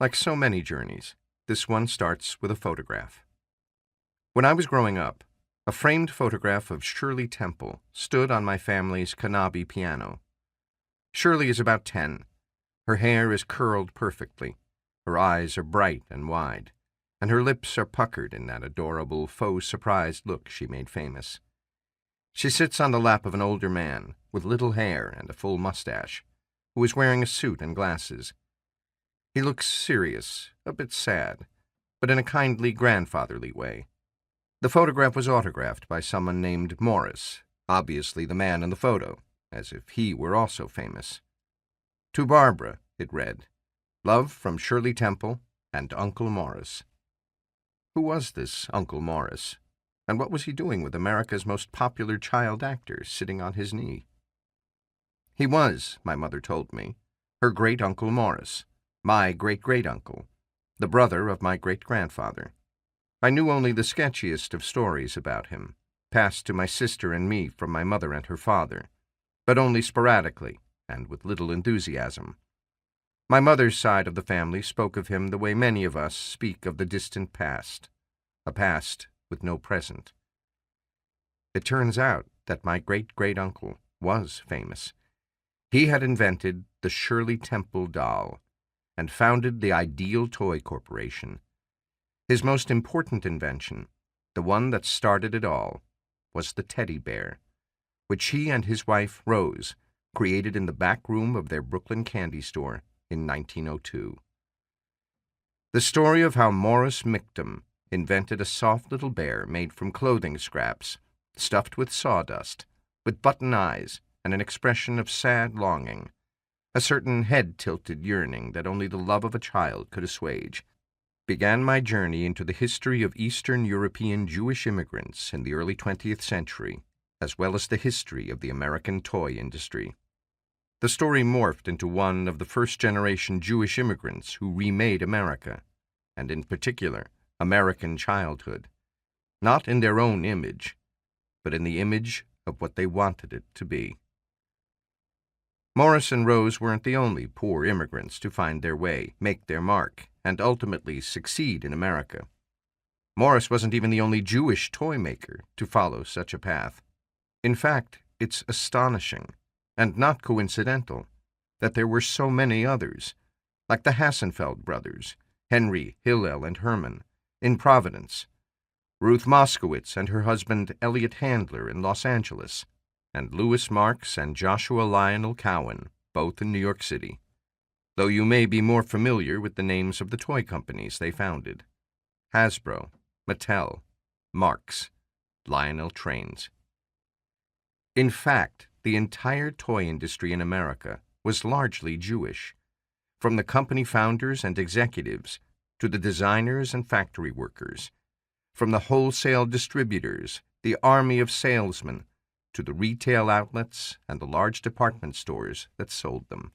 Like so many journeys, this one starts with a photograph. When I was growing up, a framed photograph of Shirley Temple stood on my family's Kanabi piano. Shirley is about 10. Her hair is curled perfectly. Her eyes are bright and wide, and her lips are puckered in that adorable faux surprised look she made famous. She sits on the lap of an older man with little hair and a full mustache, who is wearing a suit and glasses. He looks serious, a bit sad, but in a kindly, grandfatherly way. The photograph was autographed by someone named Morris, obviously the man in the photo, as if he were also famous. To Barbara, it read, "Love from Shirley Temple and Uncle Morris." Who was this Uncle Morris, and what was he doing with America's most popular child actor sitting on his knee? He was, my mother told me, her great-uncle Morris, my great-great-uncle, the brother of my great-grandfather. I knew only the sketchiest of stories about him, passed to my sister and me from my mother and her father, but only sporadically and with little enthusiasm. My mother's side of the family spoke of him the way many of us speak of the distant past, a past with no present. It turns out that my great-great-uncle was famous. He had invented the Shirley Temple doll and founded the Ideal Toy Corporation. His most important invention, the one that started it all, was the teddy bear, which he and his wife, Rose, created in the back room of their Brooklyn candy store in 1902. The story of how Rose Michtom invented a soft little bear made from clothing scraps, stuffed with sawdust, with button eyes and an expression of sad longing, a certain head-tilted yearning that only the love of a child could assuage, began my journey into the history of Eastern European Jewish immigrants in the early 20th century, as well as the history of the American toy industry. The story morphed into one of the first-generation Jewish immigrants who remade America, and in particular, American childhood, not in their own image, but in the image of what they wanted it to be. Morris and Rose weren't the only poor immigrants to find their way, make their mark, and ultimately succeed in America. Morris wasn't even the only Jewish toy maker to follow such a path. In fact, it's astonishing, and not coincidental, that there were so many others, like the Hassenfeld brothers, Henry, Hillel, and Herman, in Providence, Ruth Moskowitz and her husband Elliot Handler in Los Angeles, and Louis Marks and Joshua Lionel Cowan, both in New York City, though you may be more familiar with the names of the toy companies they founded: Hasbro, Mattel, Marks, Lionel Trains. In fact, the entire toy industry in America was largely Jewish, from the company founders and executives to the designers and factory workers, from the wholesale distributors, the army of salesmen, to the retail outlets and the large department stores that sold them.